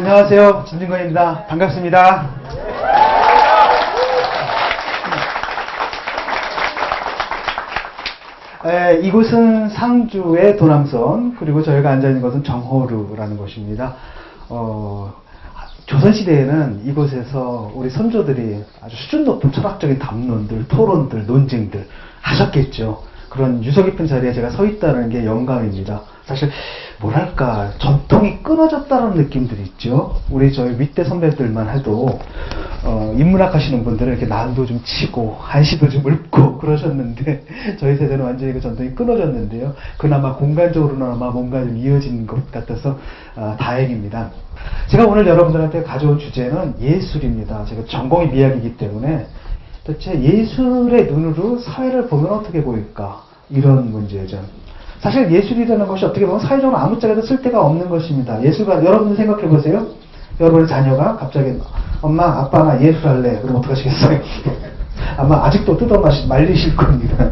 안녕하세요. 전진건입니다. 반갑습니다. 이곳은 상주의 도남선, 그리고 저희가 앉아있는 곳은 정호루라는 곳입니다. 조선시대에는 이곳에서 우리 선조들이 아주 수준 높은 철학적인 담론들, 토론들, 논증들 하셨겠죠. 그런 유서 깊은 자리에 제가 서 있다는 게 영광입니다. 사실 뭐랄까 전통이 끊어졌다는 느낌들이 있죠. 우리 저희 윗대 선배들만 해도 인문학 하시는 분들은 이렇게 난도 좀 치고 한시도 좀 읊고 그러셨는데 저희 세대는 완전히 그 전통이 끊어졌는데요. 그나마 공간적으로나마 뭔가 좀 이어진 것 같아서 다행입니다. 제가 오늘 여러분들한테 가져온 주제는 예술입니다. 제가 전공이 미학이기 때문에 도대체 예술의 눈으로 사회를 보면 어떻게 보일까? 이런 문제죠. 사실 예술이라는 것이 어떻게 보면 사회적으로 아무짝에도 쓸데가 없는 것입니다. 예술가, 여러분 생각해 보세요. 여러분의 자녀가 갑자기 엄마, 아빠 나 예술할래. 그럼 어떡하시겠어요? 아마 아직도 뜯어 말리실 겁니다.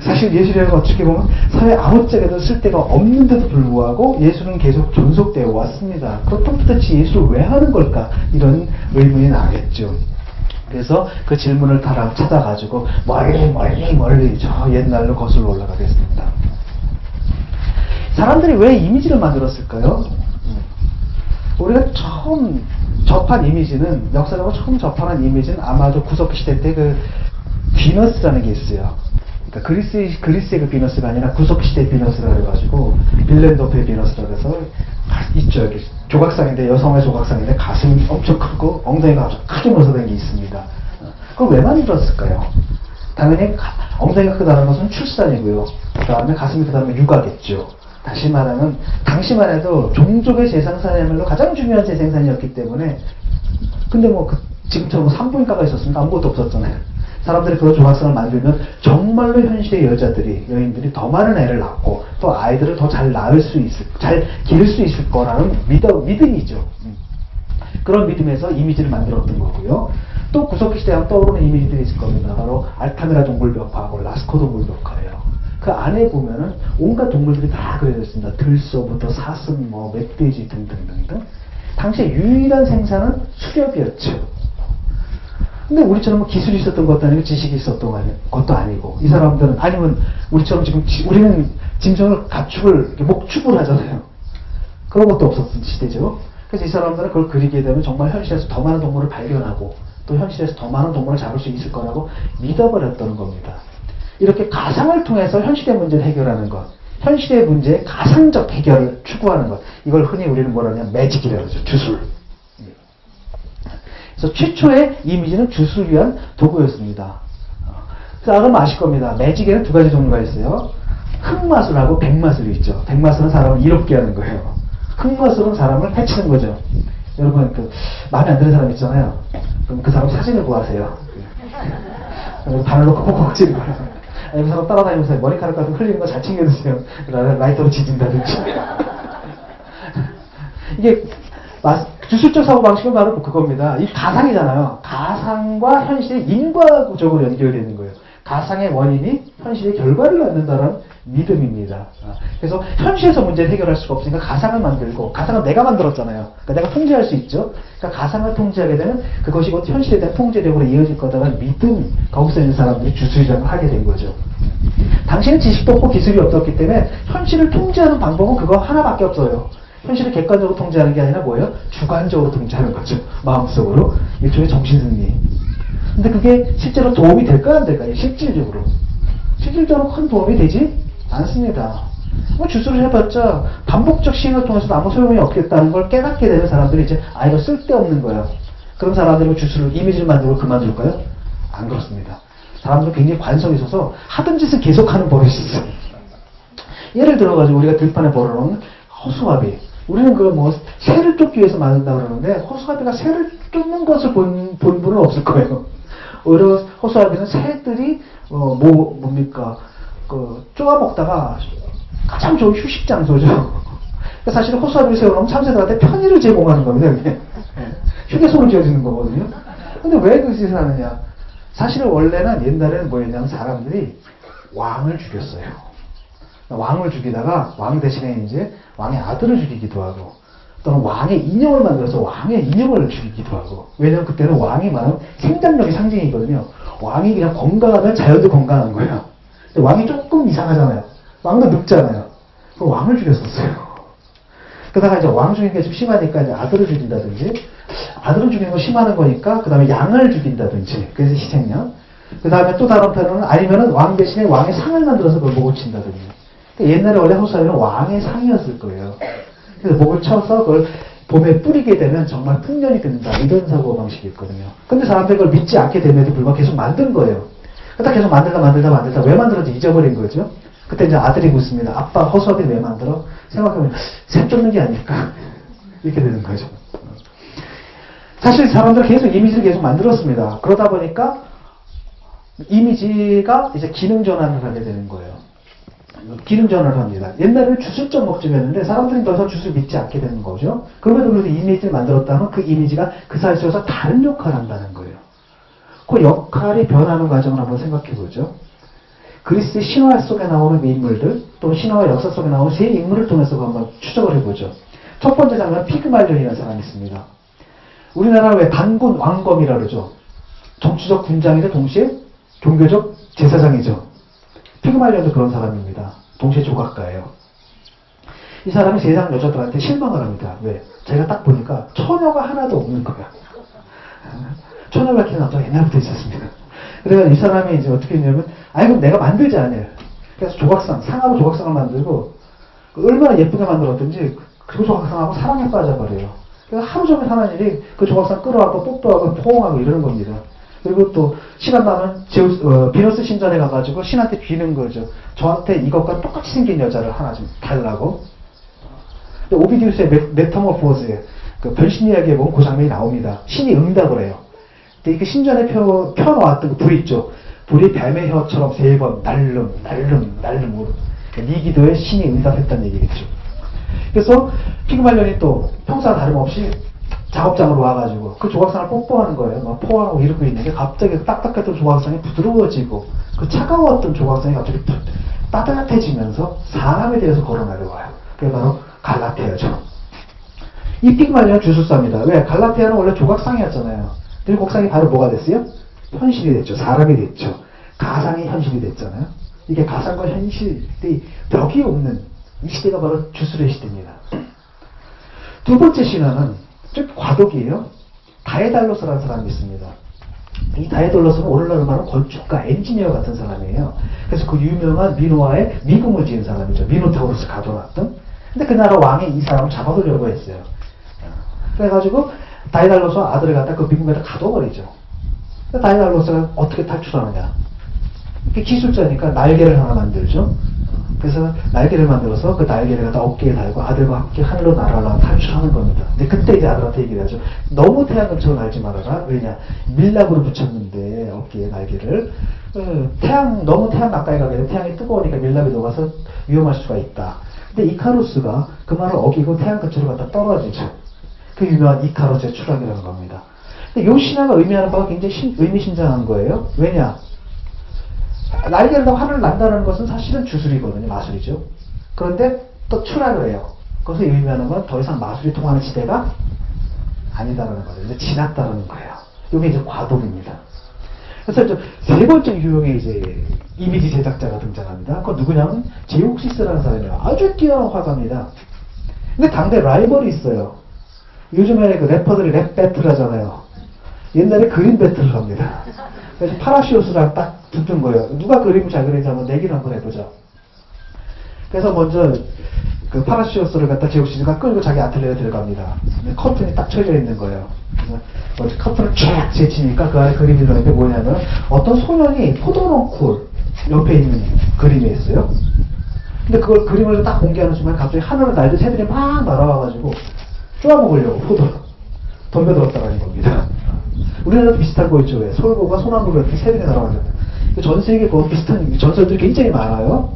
사실 예술이라는 건 어떻게 보면 사회 아무짝에도 쓸데가 없는데도 불구하고 예술은 계속 존속되어 왔습니다. 그렇다면 도대체 예술을 왜 하는 걸까? 이런 의문이 나겠죠. 그래서 그 질문을 찾아가지고 멀리 저 옛날로 거슬러 올라가겠습니다. 사람들이 왜 이미지를 만들었을까요? 우리가 처음 접한 이미지는, 역사적으로 처음 접한 이미지는 아마도 구석시대 때 그 비너스라는 게 있어요. 그러니까 그리스의 그 비너스가 아니라 구석시대 비너스라 그래가지고 빌렌도프의 비너스라고 해서 있죠. 여기 조각상인데, 여성의 조각상인데 가슴이 엄청 크고 엉덩이가 아주 크게 모서된 게 있습니다. 그걸 왜 만들었을까요? 당연히 엉덩이가 크다는 것은 출산이고요. 그 다음에 가슴이 크다면 육아겠죠. 다시 말하면 당시만 해도 종족의 재생산이야말로 가장 중요한 재생산이었기 때문에, 근데 뭐 지금처럼 산부인과가 있었으니까 아무것도 없었잖아요. 사람들이 그런 조각상을 만들면 정말로 현실의 여인들이 더 많은 애를 낳고 또 아이들을 더 잘 잘 기를 수 있을 거라는 믿음이죠. 그런 믿음에서 이미지를 만들었던 거고요. 또 구석시대 하면 떠오르는 이미지들이 있을 겁니다. 바로 알타미라 동굴벽화하고 라스코 동굴벽화예요. 그 안에 보면은 온갖 동물들이 다 그려져 있습니다. 들소부터 사슴, 멧돼지 등등등등. 당시에 유일한 생산은 수렵이었죠. 근데 우리처럼 기술이 있었던 것도 아니고 지식이 있었던 것도 아니고, 이 사람들은, 아니면 우리처럼 지금 우리는 짐승을 목축을 하잖아요. 그런 것도 없었던 시대죠. 그래서 이 사람들은 그걸 그리게 되면 정말 현실에서 더 많은 동물을 발견하고 또 현실에서 더 많은 동물을 잡을 수 있을 거라고 믿어버렸던 겁니다. 이렇게 가상을 통해서 현실의 문제를 해결하는 것, 현실의 문제의 가상적 해결을 추구하는 것, 이걸 흔히 우리는 뭐라 하냐면 매직이라고 하죠. 주술. 그래서 최초의 이미지는 주술을 위한 도구였습니다. 그래서 그럼 아실 겁니다. 매직에는 두 가지 종류가 있어요. 흑마술하고 백마술이 있죠. 백마술은 사람을 이롭게 하는 거예요. 흑마술은 사람을 해치는 거죠. 여러분, 마음에 안 드는 사람 있잖아요. 그럼 그 사람 사진을 구하세요. 바늘로 콕콕콕 찌르고. 그 사람 따라다니면서 머리카락 같은 흘리는 거 잘 챙겨드세요. 라이터로 지진다든지. 이게 주술적 사고방식은 바로 그겁니다. 이 가상이잖아요. 가상과 현실이 인과적으로 연결되어 있는 거예요. 가상의 원인이 현실의 결과를 갖는다는 믿음입니다. 그래서 현실에서 문제를 해결할 수가 없으니까 가상을 만들고, 가상은 내가 만들었잖아요. 그러니까 내가 통제할 수 있죠. 그러니까 가상을 통제하게 되면 그것이 곧 현실에 대한 통제력으로 이어질 거다라는 믿음, 거기서 있는 사람들이 주술이라고 하게 된 거죠. 당시에는 지식도 없고 기술이 없었기 때문에 현실을 통제하는 방법은 그거 하나밖에 없어요. 현실을 객관적으로 통제하는 게 아니라 뭐예요? 주관적으로 통제하는 거죠. 마음속으로. 일종의 정신승리. 근데 그게 실제로 도움이 될까요? 안 될까요? 실질적으로. 실질적으로 큰 도움이 되지 않습니다. 주술을 해봤자 반복적 시행을 통해서도 아무 소용이 없겠다는 걸 깨닫게 되는 사람들이 이제 이거 쓸데없는 거예요. 그런 사람들이 주술을, 이미지를 만들고 그만둘까요? 안 그렇습니다. 사람들은 굉장히 관성이 있어서 하던 짓을 계속하는 버릇이 있어요. 예를 들어가지고 우리가 들판에 벌어놓은 허수아비. 우리는 새를 쫓기 위해서 만든다고 그러는데, 허수아비가 새를 쫓는 것을 본 분은 없을 거예요. 오히려 허수아비는 새들이, 쪼아먹다가 가장 좋은 휴식 장소죠. 그러니까 사실 허수아비를 세워놓으면 참새들한테 편의를 제공하는 겁니다, 이게. 휴게소를 지어주는 거거든요. 근데 왜 그 짓을 하느냐? 사실은 원래는 옛날에는 뭐였냐면 사람들이 왕을 죽였어요. 왕을 죽이다가 왕 대신에 이제 왕의 아들을 죽이기도 하고, 또는 왕의 인형을 만들어서 왕의 인형을 죽이기도 하고. 왜냐면 그때는 왕이 말하는 생장력의 상징이거든요. 왕이 그냥 건강하면 자연도 건강한 거예요. 근데 왕이 조금 이상하잖아요. 왕도 늙잖아요. 그럼 왕을 죽였었어요. 그러다가 이제 왕 죽이는 게 좀 심하니까 이제 아들을 죽인다든지, 아들을 죽이는 거 심하는 거니까, 그 다음에 양을 죽인다든지, 그래서 희생양. 그 다음에 또 다른 편은 아니면은 왕 대신에 왕의 상을 만들어서 그걸 목을 친다든지. 그러니까 옛날에 원래 호사에는 왕의 상이었을 거예요. 그래서 목을 쳐서 그걸 봄에 뿌리게 되면 정말 풍년이 된다. 이런 사고방식이 있거든요. 근데 사람들이 그걸 믿지 않게 됨에도 불구하고 계속 만든 거예요. 그러다 계속 만들다 왜 만들었는지 잊어버린 거죠. 그때 이제 아들이 묻습니다. 아빠 허수아비 왜 만들어? 생각해보면 새 쫓는 게 아닐까? 이렇게 되는 거죠. 사실 사람들은 계속 이미지를 계속 만들었습니다. 그러다 보니까 이미지가 이제 기능 전환을 하게 되는 거예요. 기능 전환을 합니다. 옛날에는 주술적 목적이었는데 사람들이 더 이상 주술 믿지 않게 되는 거죠. 그럼에도 그래서 이미지를 만들었다면 그 이미지가 그 사회 속에서 다른 역할을 한다는 거예요. 그 역할이 변하는 과정을 한번 생각해 보죠. 그리스의 신화 속에 나오는 인물들, 또 신화와 역사 속에 나오는 세 인물을 통해서 한번 추적을 해보죠. 첫 번째 장면은 피그말리온이라는 사람이 있습니다. 우리나라는 왜 단군 왕검이라 그러죠. 정치적 군장이자 동시에 종교적 제사장이죠. 피그말리온도 그런 사람입니다. 동시에 조각가예요. 이 사람이 세상 여자들한테 실망을 합니다. 왜? 제가 딱 보니까 처녀가 하나도 없는 거야. 처녀가 키는 남자가 옛날부터 있었습니다. 그래서 이 사람이 이제 어떻게 했냐면, 아니, 그럼 내가 만들지 않아요. 그래서 조각상, 상하고 조각상을 만들고, 얼마나 예쁘게 만들었든지, 그 조각상하고 사랑에 빠져버려요. 그래서 하루 종일 하는 일이 그 조각상 끌어와서 뽀뽀하고 포옹하고 이러는 겁니다. 그리고 또, 시간 나면 비너스 신전에 가가지고 신한테 비는 거죠. 저한테 이것과 똑같이 생긴 여자를 하나 좀 달라고. 오비디우스의 메타모포즈에, 그 변신 이야기에 보면 그 장면이 나옵니다. 신이 응답을 해요. 근데 그 신전에 펴놓았던 그 불 있죠. 불이 뱀의 혀처럼 3번 날름 네 기도에 신이 응답했다는 얘기겠죠. 그래서 피그말리온이 또 평소와 다름없이 작업장으로 와가지고 그 조각상을 뽀뽀하는 거예요. 막 포하고 이러고 있는데 갑자기 딱딱했던 조각상이 부드러워지고 그 차가웠던 조각상이 갑자기 따뜻해지면서 사람에 대해서 걸어내려와요. 그게 바로 갈라테아죠. 이 피그말리온은 주술사입니다. 왜? 갈라테아는 원래 조각상이었잖아요. 그 곡상이 바로 뭐가 됐어요? 현실이 됐죠. 사람이 됐죠. 가상이 현실이 됐잖아요. 이게 가상과 현실이 벽이 없는 이 시대가 바로 주술의 시대입니다. 두 번째 신화는 좀 과도기예요. 다에달로스라는 사람이 있습니다. 이 다에달로스는 오늘날로 말하는 건축가, 엔지니어 같은 사람이에요. 그래서 그 유명한 미노아의 미궁을 지은 사람이죠. 미노타우루스 가둬놨던. 근데 그 나라 왕이 이 사람을 잡아두려고 했어요. 그래가지고 다에달로스와 아들을 갖다 그 미궁에다 가둬버리죠. 다에달로스가 어떻게 탈출하느냐. 기술자니까 날개를 하나 만들죠. 그래서 날개를 만들어서 그 날개를 갖다 어깨에 달고 아들과 함께 하늘로 날아가려고 탈출하는 겁니다. 근데 그때 이제 아들한테 얘기를 하죠. 너무 태양금처럼 날지 말아라. 왜냐? 밀랍으로 붙였는데 어깨에 날개를. 너무 태양 가까이 가게 되면 태양이 뜨거우니까 밀랍이 녹아서 위험할 수가 있다. 근데 이카루스가 그 말을 어기고 태양 근처로 갖다 떨어지죠. 그 유명한 이카루스의 추락이라는 겁니다. 근데 이 신화가 의미하는 바가 굉장히 의미심장한 거예요. 왜냐? 날개를 타고 하늘을 난다는 것은 사실은 주술이거든요. 마술이죠. 그런데 또 추락을 해요. 그것을 의미하는 건 더 이상 마술이 통하는 시대가 아니다라는 거죠. 이제 지났다는 거예요. 이게 이제 과도기입니다. 그래서 세 번째 유형의 이제 이미지 제작자가 등장합니다. 그건 누구냐면 제옥시스라는 사람이에요. 아주 뛰어난 화가입니다. 근데 당대 라이벌이 있어요. 요즘에 그 래퍼들이 랩 배틀 하잖아요. 옛날에 그림 배틀을 합니다. 그래서 파라시오스랑 딱 붙은 거예요. 누가 그림을 잘 그리는지 한번 내기를 한번 해보자. 그래서 먼저 그 파라시오스를 갖다 제옥시스가 끌고 자기 아틀리에에 들어갑니다. 커튼이 딱 쳐져 있는 거예요. 그래서 먼저 커튼을 쫙 제치니까 그 안에 그림이 들어있는데 뭐냐면 어떤 소년이 포도농쿨 옆에 있는 그림이 있어요. 근데 그걸 그림을 딱 공개하는 순간 갑자기 하늘을 날듯 새들이 막 날아와가지고 쪼아먹으려고 포도를 덤벼들었다는 겁니다. 우리나라도 비슷한 거 있죠. 왜? 솔고가 소나무를 이렇게 새들이 날아가잖아요. 전 세계에 그 비슷한 전설들이 굉장히 많아요.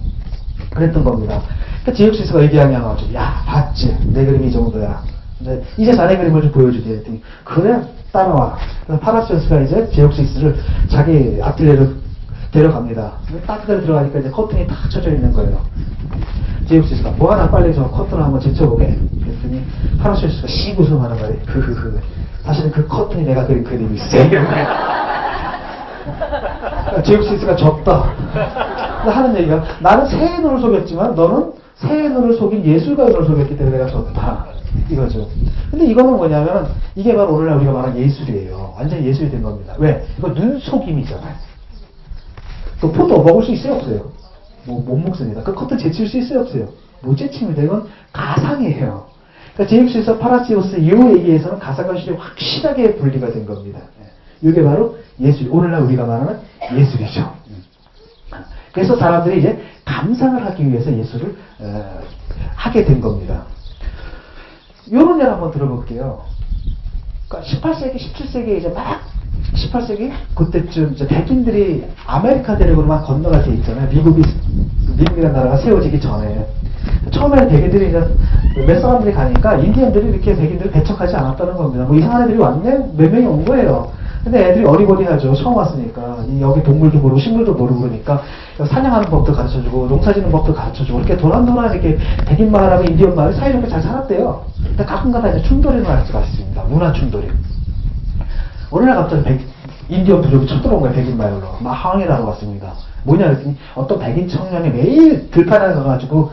그랬던 겁니다. 그러니까 제옥시스가 얘기하냐 나오죠. 야, 봤지? 내 그림이 이 정도야. 근데 이제 자네 그림을 좀 보여주게 했더니 그래? 따라와. 그래서 파라시오스가 이제 제옥시스를 자기 아틀리에로 데려갑니다. 따뜻하게 들어가니까 이제 커튼이 탁 쳐져 있는 거예요. 제옥시스가 뭐 하나 빨리 저 커튼을 한번 제쳐보게. 그랬더니 하루실 씨가 씩 웃음하는 말이에요. 사실은 그 커튼이 내가 그린 그림이 있어요. 제육스가 졌다. 하는 얘기가 나는 새의 눈을 속였지만 너는 새의 눈을 속인 예술가의 눈을 속였기 때문에 내가 졌다. 이거죠. 근데 이거는 뭐냐면 이게 바로 오늘날 우리가 말하는 예술이에요. 완전히 예술이 된 겁니다. 왜? 이거 눈속임이잖아요. 또 포도 먹을 수 있어요? 없어요? 못 먹습니다. 그 커튼 제칠 수 있어요? 없어요? 못 제칩니다. 이건 가상이에요. 그러니까 제임스에서 파라시오스 이 얘기에서는 가상과 실이 확실하게 분리가 된 겁니다. 이게 바로 예술, 오늘날 우리가 말하는 예술이죠. 그래서 사람들이 이제 감상을 하기 위해서 예술을 하게 된 겁니다. 이런 예를 한번 들어볼게요. 그러니까 18세기, 17세기에 이제 막 18세기 그때쯤 이제 백인들이 아메리카 대륙으로 막 건너갈 때 있잖아요. 미국이라는 나라가 세워지기 전에. 처음에는 백인들이 이제 몇 사람들이 가니까 인디언들이 이렇게 백인들을 배척하지 않았다는 겁니다. 뭐 이상한 애들이 왔네? 몇 명이 온 거예요. 근데 애들이 어리버리하죠. 처음 왔으니까. 여기 동물도 모르고 식물도 모르고 그러니까 사냥하는 법도 가르쳐주고 농사짓는 법도 가르쳐주고 이렇게 도란도란 이렇게 백인 마을하고 인디언 마을이 사이좋게 잘 살았대요. 근데 가끔가다 이제 충돌이 날 수가 있습니다. 문화 충돌이. 어느 날 갑자기 인디언 부족이 쳐들어온 거예요. 백인 마을로. 막 항해를 왔습니다. 뭐냐 그랬더니 어떤 백인 청년이 매일 들판에 가가지고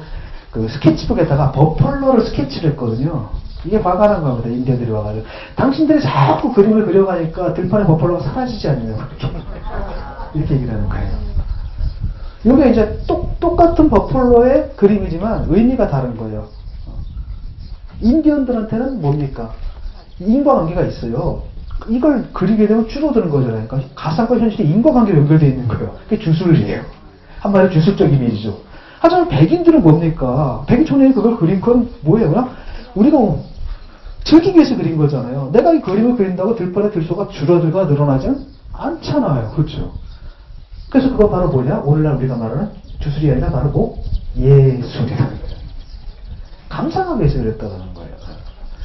그 스케치북에다가 버펄러를 스케치를 했거든요. 이게 화가 난 겁니다. 인디언들이 와가지고. 당신들이 자꾸 그림을 그려가니까 들판에 버펄러가 사라지지 않느냐. 이렇게 얘기를 하는 거예요. 이게 이제 똑같은 버펄러의 그림이지만 의미가 다른 거예요. 인디언들한테는 뭡니까? 인과관계가 있어요. 이걸 그리게 되면 줄어드는 거잖아요. 그러니까 가상과 현실이 인과관계로 연결되어 있는 거예요. 그게 주술이에요. 한마디로 주술적 이미지죠. 하지만 백인들은 뭡니까? 백인 청년이 그걸 그린 건 뭐예요? 그냥 우리가 즐기기 위해서 그린 거잖아요. 내가 이 그림을 그린다고 들판의 들소가 줄어들거나 늘어나진 않잖아요. 그렇죠? 그래서 그거 바로 뭐냐? 오늘날 우리가 말하는 주술이 아니라 바로 뭐? 예술이라는 거예요. 감상하기 위해서 그랬다는 거예요.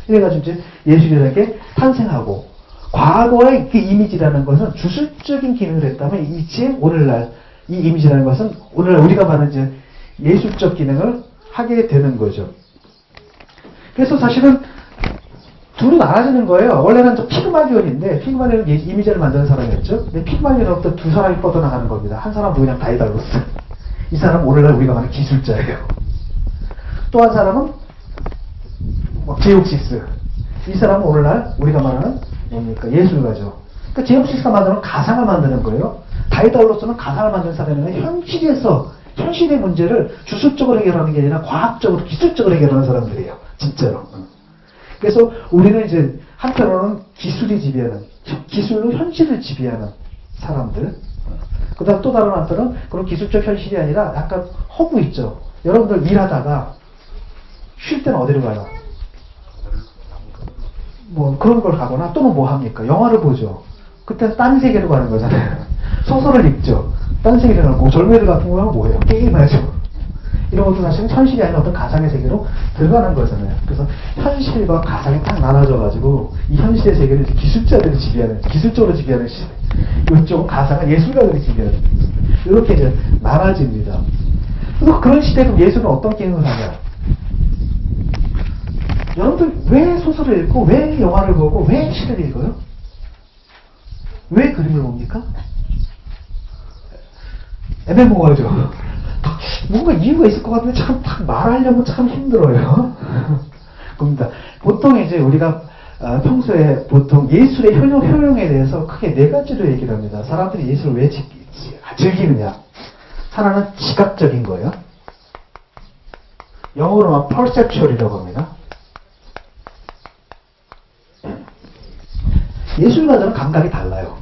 이래가지고 이제 예술이라는 게 탄생하고 과거의 그 이미지라는 것은 주술적인 기능을 했다면 이제 오늘날 이 이미지라는 것은 오늘날 우리가 말하는 이제 예술적 기능을 하게 되는 거죠. 그래서 사실은 둘이 나눠지는 거예요. 원래는 피그말리온인데 피그말리온 이미지를 만드는 사람이었죠. 근데 피그말리온으로부터 두 사람이 뻗어나가는 겁니다. 한 사람은 그냥 다이달로스. 이 사람은 오늘날 우리가 말하는 기술자예요. 또 한 사람은 제옥시스. 이 사람은 오늘날 우리가 말하는 뭡니까? 예술가죠. 그러니까 제옥시스가 만드는 가상을 만드는 거예요. 다이달로스는 가상을 만드는 사람이 현실에서 현실의 문제를 주술적으로 해결하는 게 아니라 과학적으로 기술적으로 해결하는 사람들이에요. 진짜로. 그래서 우리는 이제 한편으로는 기술이 지배하는, 기술로 현실을 지배하는 사람들. 그 다음 또 다른 한편은 그런 기술적 현실이 아니라 약간 허구 있죠. 여러분들 일하다가 쉴 때는 어디로 가요? 뭐 그런 걸 가거나 또는 뭐 합니까? 영화를 보죠. 그때는 딴 세계로 가는 거잖아요. 소설을 읽죠. 딴 세계로 가고 젊은이들 같은 경우는 뭐예요? 게임하죠. 이런 것도 사실은 현실이 아닌 어떤 가상의 세계로 들어가는 거잖아요. 그래서 현실과 가상이 딱 나눠져가지고 이 현실의 세계를 기술자들이 지배하는, 기술적으로 지배하는 시대. 이쪽은 가상은 예술가들이 지배하는. 이렇게 이제 나눠집니다. 그래서 그런 시대에 그럼 예술은 어떤 기능을 하냐? 여러분들 왜 소설을 읽고 왜 영화를 보고 왜 시를 읽어요? 왜 그림을 봅니까? 애매모호하죠. 뭔가 이유가 있을 것 같은데 참 딱 말하려면 참 힘들어요. 그럽니다. 보통 이제 우리가 평소에 보통 예술의 효용에 대해서 크게 네 가지로 얘기를 합니다. 사람들이 예술을 왜 즐기느냐? 하나는 지각적인 거예요. 영어로는 perceptual이라고 합니다. 예술가들은 감각이 달라요.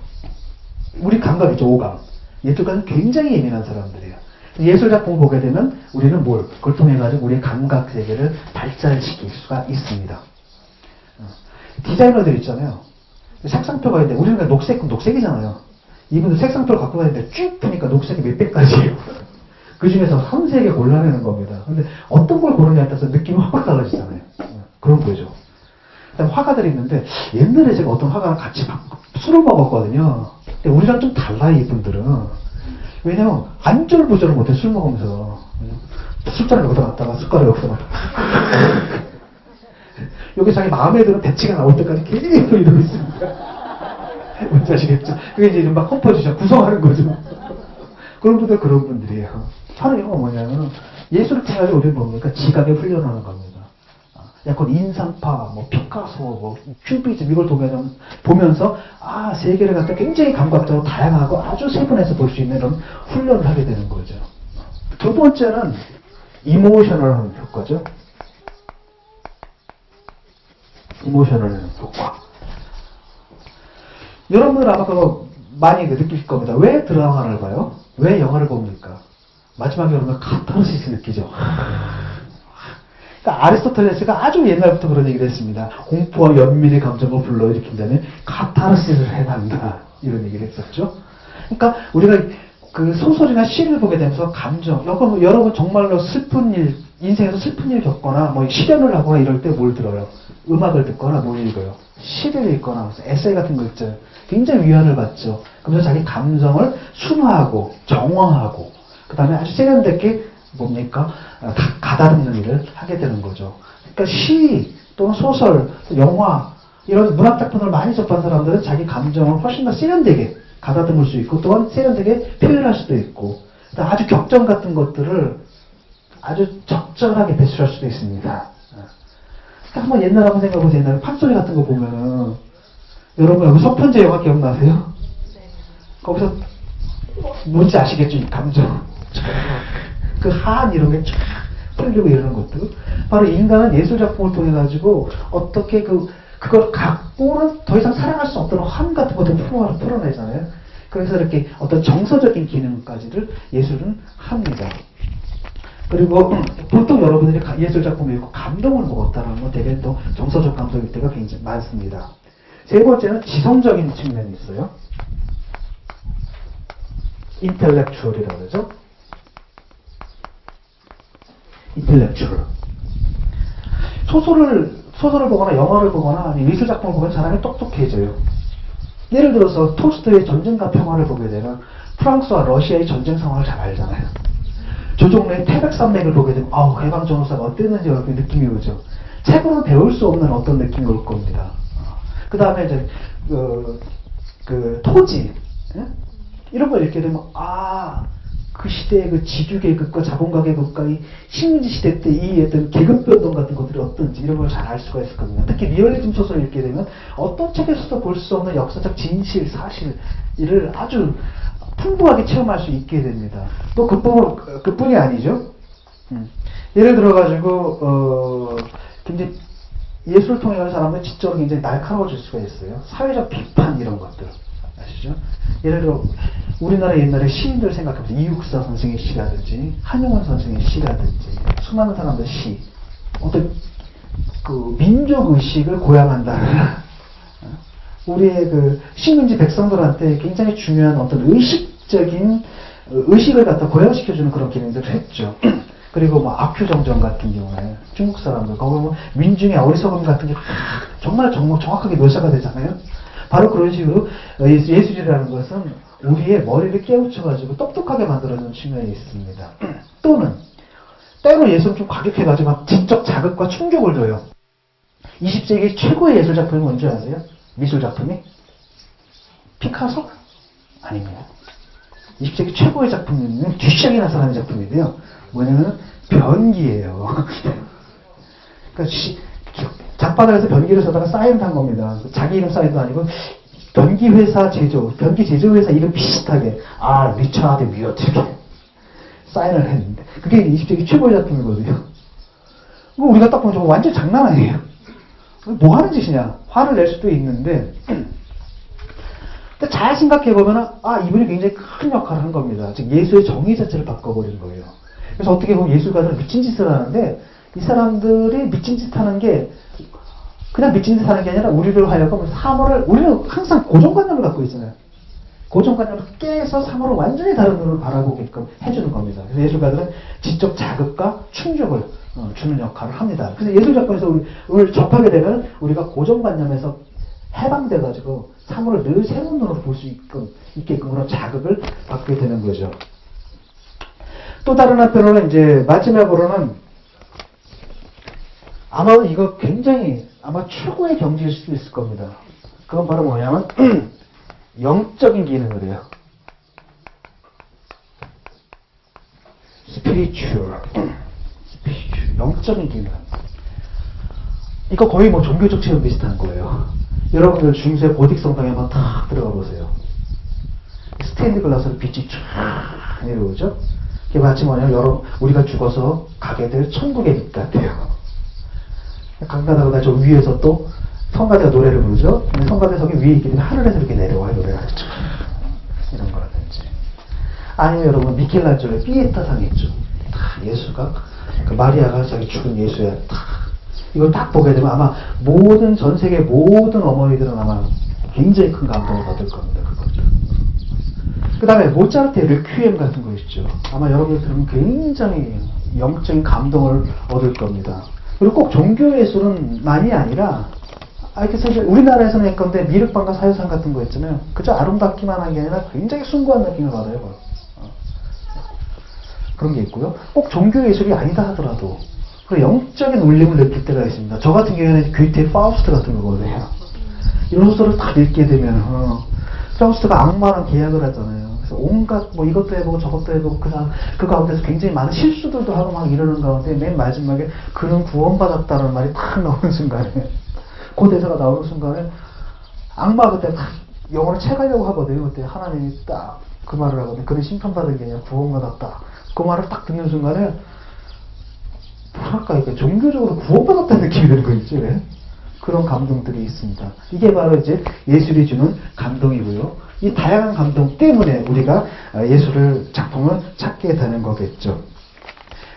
우리 감각이죠, 오감. 예술가는 굉장히 예민한 사람들이에요. 예술 작품을 보게 되면 우리는 그걸 통해 가지고 우리의 감각 세계를 발달시킬 수가 있습니다. 디자이너들 있잖아요. 색상표가 있는데 우리는 그냥 녹색이잖아요. 이분들 색상표를 갖고 다니는데 쭉 보니까 녹색이 몇백 가지예요. 그 중에서 한 세 개 골라내는 겁니다. 근데 어떤 걸 고르냐에 따라서 느낌이 확 달라지잖아요. 그런 거죠. 그다음 화가들이 있는데 옛날에 제가 어떤 화가랑 같이 술을 먹었거든요. 근데 우리랑 좀 달라요, 이분들은. 왜냐면 안절부절을 못해, 술 먹으면서. 술잔을 여기다 놨다가 숟가락 여기다 놨다가. 여기 자기 마음에 드는 배치가 나올 때까지 계속 이러고 있습니다. 뭔지 아시겠죠? 그게 이제 이른바 컴포지션, 구성하는 거죠. 그런 분들 그런 분들이에요. 하는 이유가 뭐냐면 예술을 통해서 우리는 뭡니까? 지각에 훈련하는 겁니다. 약간 인상파, 뭐 피카소, 뭐 큐비즘 이걸 보면서 세계를 갖다 굉장히 감각적으로 다양하고 아주 세분해서 볼 수 있는 이런 훈련을 하게 되는 거죠. 두 번째는 이모셔널 효과죠. 이모셔널 효과. 여러분들 아마 그거 많이 느끼실 겁니다. 왜 드라마를 봐요? 왜 영화를 봅니까? 마지막에 여러분 카타르시스 느끼죠. 그러니까 아리스토텔레스가 아주 옛날부터 그런 얘기를 했습니다. 공포와 연민의 감정을 불러일으킨다면 카타르시스를 해난다. 이런 얘기를 했었죠. 그러니까 우리가 그 소설이나 시를 보게 되면서 감정, 여러분 정말로 슬픈 일, 인생에서 슬픈 일 겪거나 뭐 실현을 하거나 이럴 때 뭘 들어요? 음악을 듣거나 뭘 읽어요? 시를 읽거나 에세이 같은 거 있죠. 굉장히 위안을 받죠. 그러면서 자기 감정을 순화하고 정화하고 그 다음에 아주 세련되게 뭡니까? 가다듬는 일을 하게 되는 거죠. 그러니까 시 또는 소설, 영화 이런 문학작품을 많이 접한 사람들은 자기 감정을 훨씬 더 세련되게 가다듬을 수 있고 또한 세련되게 표현할 수도 있고 아주 격정 같은 것들을 아주 적절하게 배출할 수도 있습니다. 그러니까 한번 옛날 한번 생각해보세요. 옛날에 판소리 같은 거 보면은 여러분 여기 석편제 영화 기억나세요? 네. 거기서 뭔지 아시겠죠? 이 감정. 그 하한 이런 게 쫙 풀리고 이러는 것들. 바로 인간은 예술작품을 통해 가지고 어떻게 그걸 갖고는 더 이상 사랑할 수 없도록 한 같은 것을 풀어내잖아요. 그래서 이렇게 어떤 정서적인 기능까지를 예술은 합니다. 그리고 보통 여러분들이 예술작품을 읽고 감동을 먹었다는 건 되게 또 정서적 감성일 때가 굉장히 많습니다. 세 번째는 지성적인 측면이 있어요. 인텔렉추얼이라고 그러죠. 인텔렉추얼. 소설을 보거나 영화를 보거나 아니면 미술작품을 보면 사람이 똑똑해져요. 예를 들어서 톨스토이의 전쟁과 평화를 보게 되면 프랑스와 러시아의 전쟁 상황을 잘 알잖아요. 조종래의 태백산맥을 보게 되면 해방전후사가 어땠는지 여러분이 느낌이 오죠. 책으로는 배울 수 없는 어떤 느낌이 올 겁니다. 그 다음에 이제 그 토지 이런 걸 읽게 되면 그 시대의 그 지주계급과 자본가계급과 이 식민지 시대 때 이 어떤 계급변동 같은 것들이 어떤지 이런 걸 잘 알 수가 있었거든요. 특히 리얼리즘 소설을 읽게 되면 어떤 책에서도 볼 수 없는 역사적 진실, 사실을 아주 풍부하게 체험할 수 있게 됩니다. 또 그뿐이 아니죠. 예를 들어가지고 굉장히 예술을 통해 가는 사람은 지적으로 굉장히 날카로워질 수가 있어요. 사회적 비판 이런 것들 아시죠? 예를 들어 우리나라 옛날에 시인들 생각해보세요. 이육사 선생의 시라든지 한용운 선생의 시라든지 수많은 사람들 시 어떤 그 민족의식을 고양한다. 우리의 그 식민지 백성들한테 굉장히 중요한 어떤 의식을 갖다 고양시켜주는 그런 기능들을 했죠. 그리고 뭐 아큐정전 같은 경우에 중국 사람들 거기 뭐 민중의 어리석음 같은 게 정말 정확하게 묘사가 되잖아요. 바로 그런 식으로 예술이라는 것은 우리의 머리를 깨우쳐가지고 똑똑하게 만들어주는 측면이 있습니다. 또는 때로 예술은 좀 과격해가지고 지적 자극과 충격을 줘요. 20세기 최고의 예술작품이 뭔지 아세요? 미술작품이? 피카소? 아닙니다. 20세기 최고의 작품은 듀샹이라는 사람의 작품인데요. 뭐냐면 변기예요. 그러니까 장바닥에서 변기를 써다가 사인 한 겁니다. 자기 이름 사인도 아니고 변기 제조회사 이름 비슷하게 리차드 위어트 사인을 했는데 그게 20세기 최고의 작품이거든요. 우리가 딱 보면 저거 완전 장난 아니에요. 뭐 하는 짓이냐? 화를 낼 수도 있는데 잘 생각해보면 이분이 굉장히 큰 역할을 한 겁니다. 즉 예술의 정의 자체를 바꿔버린 거예요. 그래서 어떻게 보면 예술가들은 미친 짓을 하는데 이 사람들이 미친 짓 하는 게 그냥 미친 짓 하는 게 아니라 우리를 하여금 우리는 항상 고정관념을 갖고 있잖아요. 고정관념을 깨서 사물을 완전히 다른 눈으로 바라보게끔 해주는 겁니다. 그래서 예술가들은 지적 자극과 충격을 주는 역할을 합니다. 그래서 예술작품에서 우리를 접하게 되면 우리가 고정관념에서 해방돼가지고 사물을 늘 새로운 눈으로 볼 수 있게끔 그런 자극을 받게 되는 거죠. 또 다른 한편으로는 이제 마지막으로는 아마 이거 굉장히 아마 최고의 경지일 수도 있을 겁니다. 그건 바로 뭐냐면 영적인 기능을 해요. 스피리추얼. 영적인 기능. 이거 거의 뭐 종교적 체험 비슷한 거예요. 여러분들 중세 고딕 성당에 한번 탁 들어가 보세요. 스테인드 글라스로 빛이 쫙 내려오죠? 그게 마치 뭐냐면 우리가 죽어서 가게 될 천국의 빛 같아요. 강가다가 저 위에서 또 성가대가 노래를 부르죠? 근데 성가대석이 위에 있기 때문에 하늘에서 이렇게 내려와요, 노래가. 이런 거라든지. 아니면 여러분, 미켈란젤로의 피에타상 있죠? 다 예수가, 그 마리아가 자기 죽은 예수야. 다. 이걸 딱 보게 되면 아마 전 세계 모든 어머니들은 아마 굉장히 큰 감동을 받을 겁니다, 그것도. 그 다음에 모차르트의 르퀴엠 같은 거 있죠. 아마 여러분들 들으면 굉장히 영적인 감동을 얻을 겁니다. 그리고 꼭 종교 예술은만이 아니라, 이렇게 사실 우리나라에서는 예컨대 미륵방과 사유상 같은 거 있잖아요. 그저 아름답기만 한 게 아니라 굉장히 숭고한 느낌을 받아요. 그런 게 있고요. 꼭 종교 예술이 아니다 하더라도 그 영적인 울림을 느낄 때가 있습니다. 저 같은 경우에는 괴테의 파우스트 같은 거거든요. 이런 소설을 딱 읽게 되면 파우스트가 악마랑 계약을 하잖아요. 그래서 온갖 뭐 이것도 해보고 저것도 해보고 그 가운데서 굉장히 많은 실수들도 하고 막 이러는 가운데 맨 마지막에 그는 구원받았다는 말이 딱 나오는 순간에 그 대사가 나오는 순간에 악마가 그때 딱 영혼을 채가려고 하거든요. 그때 하나님이 딱 그 말을 하거든요. 그는 심판받은 게 아니라 구원받았다. 그 말을 딱 듣는 순간에 뭐랄까 이게 종교적으로 구원받았다는 느낌이 드는 거 있죠. 왜? 그런 감동들이 있습니다. 이게 바로 이제 예술이 주는 감동이고요. 이 다양한 감동 때문에 우리가 예술을 작품을 찾게 되는 거겠죠.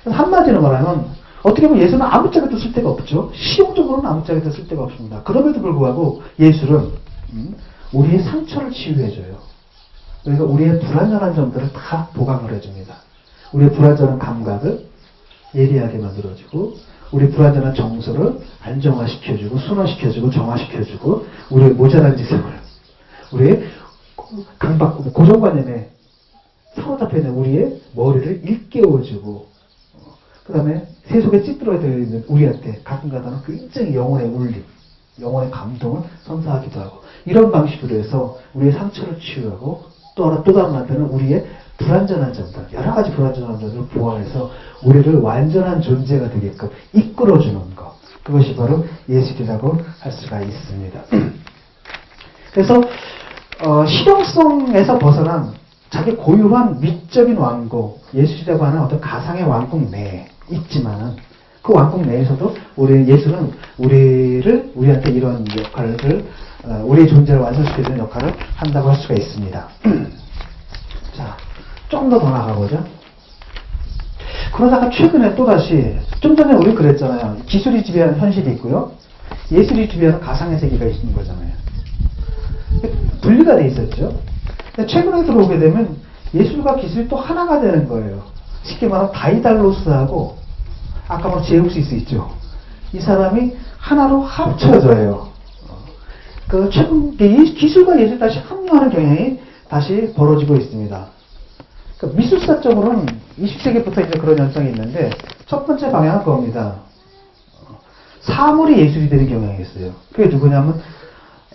한마디로 말하면 어떻게 보면 예술은 아무짝에도 쓸 데가 없죠. 실용적으로는 아무짝에도 쓸 데가 없습니다. 그럼에도 불구하고 예술은 우리의 상처를 치유해줘요. 그래서 우리의 불완전한 점들을 다 보강을 해줍니다. 우리의 불완전한 감각을 예리하게 만들어주고 우리의 불완전한 정서를 안정화시켜주고 순화시켜주고 정화시켜주고 우리의 모자란 지성을 우리의 고정관념에 사로잡혀 있는 우리의 머리를 일깨워주고 그 다음에 세속에 찌들어져 있는 우리한테 가끔가다는 굉장히 영혼의 울림, 영혼의 감동을 선사하기도 하고 이런 방식으로 해서 우리의 상처를 치유하고 또 다른 한편은 우리의 불완전한 점들, 여러 가지 불완전한 점들을 보완해서 우리를 완전한 존재가 되게끔 이끌어주는 것. 그것이 바로 예술이라고 할 수가 있습니다. 그래서 실용성에서 벗어난 자기 고유한 미적인 왕국, 예술이라고 하는 어떤 가상의 왕국 내에 있지만은 그 왕국 내에서도 예술은 우리한테 이런 역할을 우리의 존재를 완성시켜주는 역할을 한다고 할 수가 있습니다. 자, 좀 더 나가보죠. 그러다가 최근에 또다시 좀 전에 우리 그랬잖아요. 기술이 지배하는 현실이 있고요. 예술이 지배하는 가상의 세계가 있는 거잖아요. 분리가 돼 있었죠. 근데 최근에 들어오게 되면 예술과 기술이 또 하나가 되는 거예요. 쉽게 말하면 다이달로스하고 아까 뭐 제우시스 있죠. 이 사람이 하나로 합쳐져요. 최근 기술과 예술이 다시 합류하는 경향이 다시 벌어지고 있습니다. 미술사적으로는 20세기부터 이제 그런 현상이 있는데 첫 번째 방향은 그겁니다. 사물이 예술이 되는 경향이 있어요. 그게 누구냐면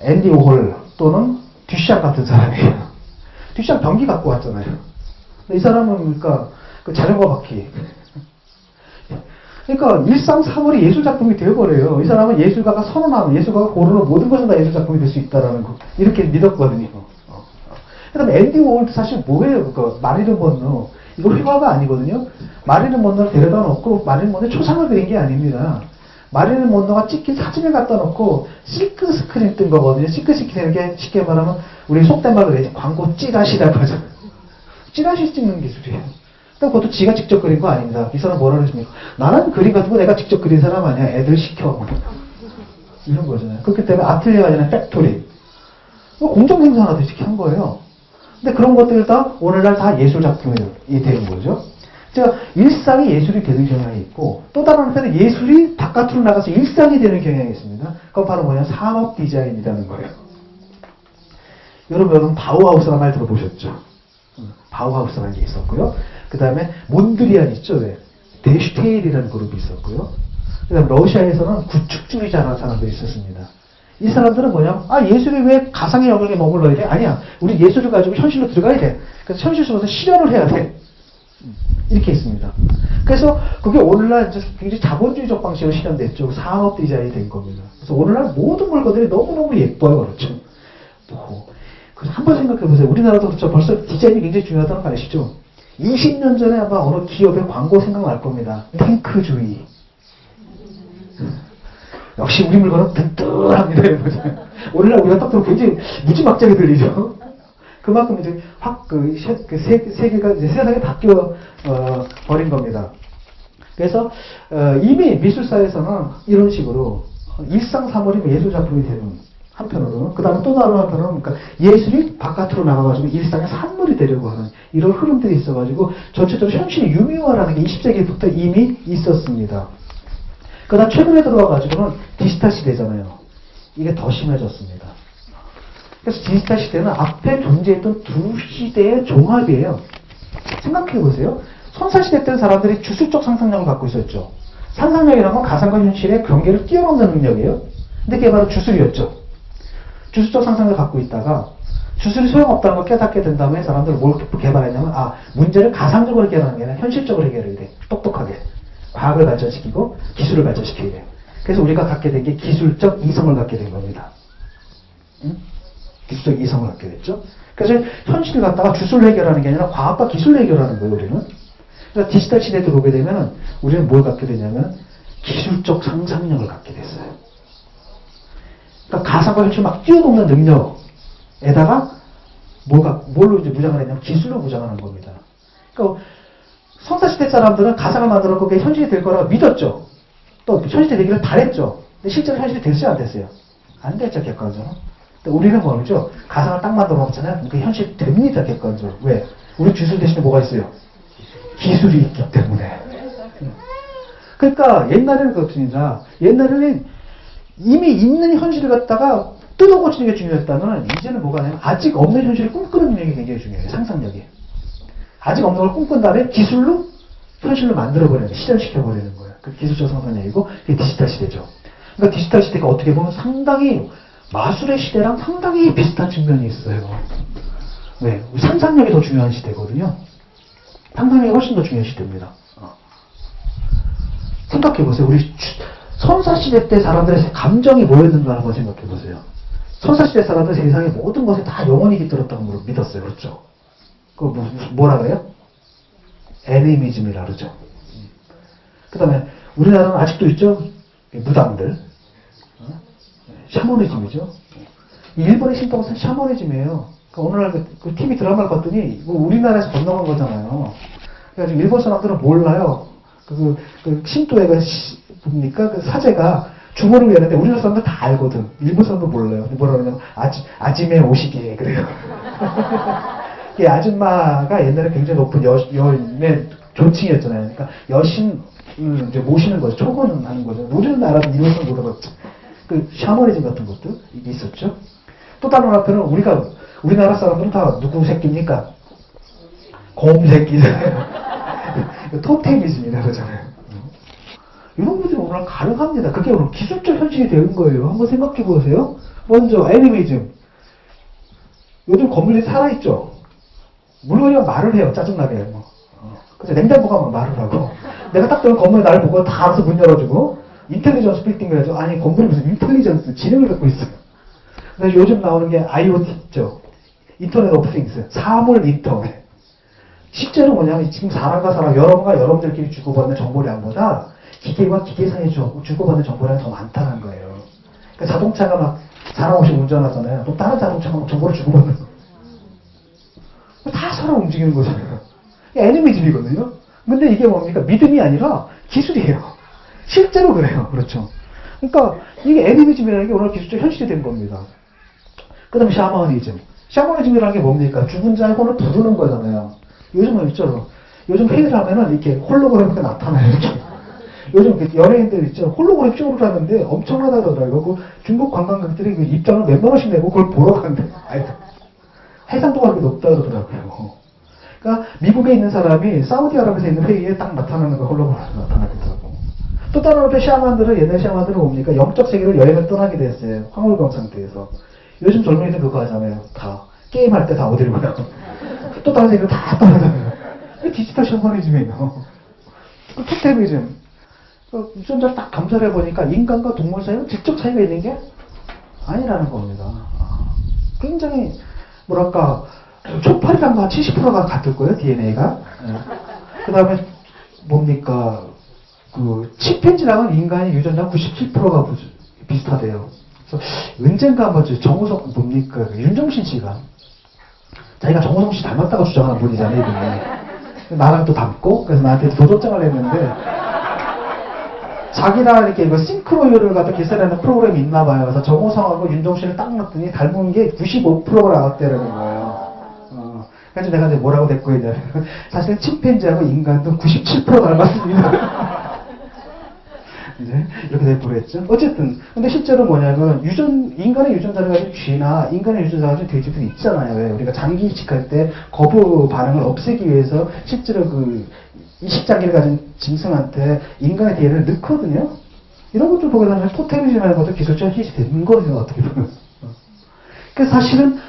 앤디 오홀 또는 듀샹 같은 사람이에요. 듀샹 변기 갖고 왔잖아요. 이 사람은 그러니까 그 자전거 바퀴. 그러니까 일상 사물이 예술 작품이 되어버려요. 이 사람은 예술가가 선언하면 예술가가 고르는 모든 것은 다 예술 작품이 될 수 있다라는 거 이렇게 믿었거든요. 그다음에 앤디 오홀도 사실 뭐예요? 그 마릴린 먼로 이거 회화가 아니거든요. 마릴린 먼로를 데려다 놓고 마릴린 먼로의 초상을 그린 게 아닙니다. 마릴린 먼로가 찍힌 사진을 갖다 놓고 실크 스크린 뜬 거거든요. 실크 스크린이라는 게 쉽게 말하면 우리 속된 말로 내지 광고 찌라시라고 하죠. 찌라시 찍는 기술이에요. 그것도 지가 직접 그린 거 아닙니다. 이 사람 뭐라 그러십니까? 나는 그림 같은 거 내가 직접 그린 사람 아니야. 애들 시켜. 이런 거잖아요. 그렇기 때문에 아틀리에가 아니라 팩토리. 공정 생산하듯이 한 거예요. 근데 그런 것들 다 오늘날 다 예술 작품이 되는 거죠. 제가 일상이 예술이 되는 경향이 있고 또 다른 한편에 예술이 바깥으로 나가서 일상이 되는 경향이 있습니다. 그건 바로 뭐냐? 산업 디자인이라는 거예요. 여러분 바우하우스라는 말 들어보셨죠? 바우하우스라는 게 있었고요. 그 다음에 몬드리안 있죠? 왜? 데슈테일이라는 그룹이 있었고요. 그다음 러시아에서는 구축주의자라는 사람들이 있었습니다. 이 사람들은 뭐냐? 예술이 왜 가상의 영역에 머물러야 돼? 아니야. 우리 예술을 가지고 현실로 들어가야 돼. 그래서 현실 속에서 실현을 해야 돼. 이렇게 있습니다. 그래서 그게 오늘날 이제 굉장히 자본주의적 방식으로 실현됐죠. 산업 디자인이 된 겁니다. 그래서 오늘날 모든 물건들이 너무너무 예뻐요. 그렇죠. 한번 생각해 보세요. 우리나라도 그렇죠. 벌써 디자인이 굉장히 중요하다는 거 아시죠? 20년 전에 아마 어느 기업의 광고 생각날 겁니다. 탱크주의. 역시 우리 물건은 든든합니다. 오늘날 우리가 딱 들으면 굉장히 무지막지하게 들리죠. 그만큼 이제 확 세계가 이제 세상에 바뀌어 버린 겁니다. 그래서 이미 미술사에서는 이런 식으로 일상사물이 예술 작품이 되는 한편으로는, 그 다음에 또 다른 한편으로는, 그러니까 예술이 바깥으로 나가가지고 일상의 산물이 되려고 하는 이런 흐름들이 있어가지고 전체적으로 현실이 유미화라는 게 20세기부터 이미 있었습니다. 그러다 최근에 들어와가지고는 디지털 시대잖아요. 이게 더 심해졌습니다. 그래서 디지털 시대는 앞에 존재했던 두 시대의 종합이에요. 생각해보세요. 선사시대 때는 사람들이 주술적 상상력을 갖고 있었죠. 상상력이라는 건 가상과 현실의 경계를 뛰어넘는 능력이에요. 근데 그게 바로 주술이었죠. 주술적 상상력을 갖고 있다가 주술이 소용없다는 걸 깨닫게 된 다음에 사람들은 뭘 개발했냐면 문제를 가상적으로 해결하는 게 아니라 현실적으로 해결해야 돼. 똑똑하게. 과학을 발전시키고 기술을 발전시켜야 돼요. 그래서 우리가 갖게 된 게 기술적 이성을 갖게 된 겁니다. 응? 기술적 이성을 갖게 됐죠. 그래서 현실을 갖다가 주술로 해결하는 게 아니라 과학과 기술로 해결하는 거예요, 우리는. 그러니까 디지털 시대에 들어오게 되면 우리는 뭘 갖게 되냐면 기술적 상상력을 갖게 됐어요. 그러니까 가상과 현실 막 뛰어넘는 능력에다가 뭘로 이제 무장을 했냐면 기술로 무장하는 겁니다. 그러니까 선사시대 사람들은 가상을 만들었고 그게 현실이 될 거라고 믿었죠. 또 현실이 되기를 바랬죠. 근데 실제로 현실이 됐어요, 안 됐어요? 안 됐죠, 객관적으로. 우리는 뭐죠? 가상을 딱 만들어 놓잖아요. 그 현실이 됩니다, 객관적으로. 왜? 우리 주술 대신에 뭐가 있어요? 기술이 있기 때문에. 그러니까 옛날에는 그렇습니다. 옛날에는 이미 있는 현실을 갖다가 뜯어고치는 게 중요했다면 이제는 뭐가 아니면 아직 없는 현실을 꿈꾸는 능력이 굉장히 중요해요. 상상력이. 아직 없는 걸 꿈꾼 다음에 기술로 현실로 만들어버리는 거예요. 실현시켜버리는 거예요. 그 기술적 상상력이고 그게 디지털 시대죠. 그러니까 디지털 시대가 어떻게 보면 상당히 마술의 시대랑 상당히 비슷한 측면이 있어요. 왜? 상상력이 더 중요한 시대거든요. 상상력이 훨씬 더 중요한 시대입니다. 생각해보세요. 우리 선사시대 때 사람들의 감정이 뭐였는가 한번 생각해보세요. 선사시대 사람들은 세상의 모든 것에 다 영원히 깃들었다고 믿었어요. 그렇죠? 그거 뭐라 그래요? 애니미즘이라 그러죠. 그 다음에 우리나라는 아직도 있죠? 무당들. 샤머니즘이죠. 일본의 신도가 샤머니즘이에요. 그러니까 오늘날 그 TV 드라마를 봤더니 이거 우리나라에서 건너간 거잖아요. 그래가지고 일본 사람들은 몰라요. 그 신도의 뭡니까? 그 사제가 주문을 외우는데 우리나라 사람들 다 알거든. 일본 사람도 몰라요. 뭐라 그러냐면 아지메 오시게 그래요. 이 아줌마가 옛날에 굉장히 높은 여인의 존칭이었잖아요. 그러니까 여신을 이제 모시는 거죠. 초건하는 거죠. 우리나라는 이런 걸 몰라봤죠. 그 샤머니즘 같은 것도 이게 있었죠. 또 다른 한편은 우리나라 사람들은 다 누구 새끼입니까? 곰 새끼잖아요. 토테미즘이라 그러잖아요. 이런 것들이 오늘 가능합니다. 그게 오늘 기술적 현실이 되는 거예요. 한번 생각해 보세요. 먼저 애니미즘. 요즘 건물이 살아있죠. 물건이랑 말을 해요. 짜증나게. 그래서 냉장고가 막 말을 하고 내가 딱 들은 건물이 나를 보고 다 알아서 문 열어주고 인텔리전스 빌딩을 해줘. 아니 건물이 무슨 인텔리전스 지능을 갖고 있어요. 그래서 요즘 나오는 게 IoT 있죠. 인터넷 오브 띵스. 사물 인터넷. 실제로 뭐냐면 지금 사람과 사람, 여러분들끼리 주고받는 정보량보다 기계와 기계 사이에 주고받는 정보량이 더 많다는 거예요. 그러니까 자동차가 막 사람 없이 운전하잖아요. 또 다른 자동차가 막 정보를 주고받는 거. 다 서로 움직이는 거잖아요. 애니미즘이거든요. 근데 이게 뭡니까? 믿음이 아니라 기술이에요. 실제로 그래요. 그렇죠. 그러니까 이게 애니미즘이라는 게 오늘 기술적 현실이 된 겁니다. 그 다음에 샤머니즘. 샤머니즘이라는 게 뭡니까? 죽은 자의 혼을 부르는 거잖아요. 요즘은 있죠. 요즘 회의를 하면은 이렇게 홀로그램이 나타나요. 이렇게. 요즘 연예인들 있죠. 홀로그램 쇼를 하는데 엄청나다더라고요. 그 중국 관광객들이 그 입장을 몇만 원씩 내고 그걸 보러 가는데. 해상도가 그렇게 높다 그러더라고요. 그러니까 미국에 있는 사람이 사우디아라비아에 있는 회의에 딱 나타나는 거 홀로그램으로 나타나겠더라고. 또 다른 한편 샤먼들은, 옛날 샤먼들은 뭡니까? 영적 세계로 여행을 떠나게 됐어요. 황홀경 상태에서. 요즘 젊은이들 그거 하잖아요. 다. 게임할 때 다 어디로 가요? 또 다른 세계로 다 떠나잖아요. 디지털 샤머니즘이에요. 토테미즘. 유전자를 딱 검사를 해보니까 인간과 동물 사이는 질적 차이가 있는 게 아니라는 겁니다. 굉장히, 뭐랄까, 초파리랑과 70%가 같을 거예요, DNA가. 그 다음에, 뭡니까, 침팬지랑은 인간의 유전자 97%가 비슷하대요. 그래서 언젠가 한번 정우성, 뭡니까, 윤종신 씨가, 자기가 정우성 씨 닮았다고 주장하는 분이잖아요, 이분이. 나랑 또 닮고, 그래서 나한테 도전장을 냈는데, 자기랑 이렇게 이거 싱크로율을 갖다 계산하는 프로그램이 있나 봐요. 그래서 정우성하고 윤종신을 딱 놨더니 닮은 게 95%가 나왔다는 거예요. 그래서 내가 이제 뭐라고 대꾸했냐면, 사실 침팬지하고 인간도 97% 닮았습니다. 이제 이렇게 대꾸했죠. 어쨌든, 근데 실제로 뭐냐면, 인간의 유전자를 가진 쥐나 인간의 유전자를 가진 돼지들이 있잖아요. 왜? 우리가 장기 이식할 때 거부 반응을 없애기 위해서 실제로 이식장기를 가진 짐승한테 인간의 DNA를 넣거든요. 이런 것들 보게 되면 토테미즘이라는 것도 기술적인 hit이 되는 거예요, 어떻게 보면. 그래서 사실은,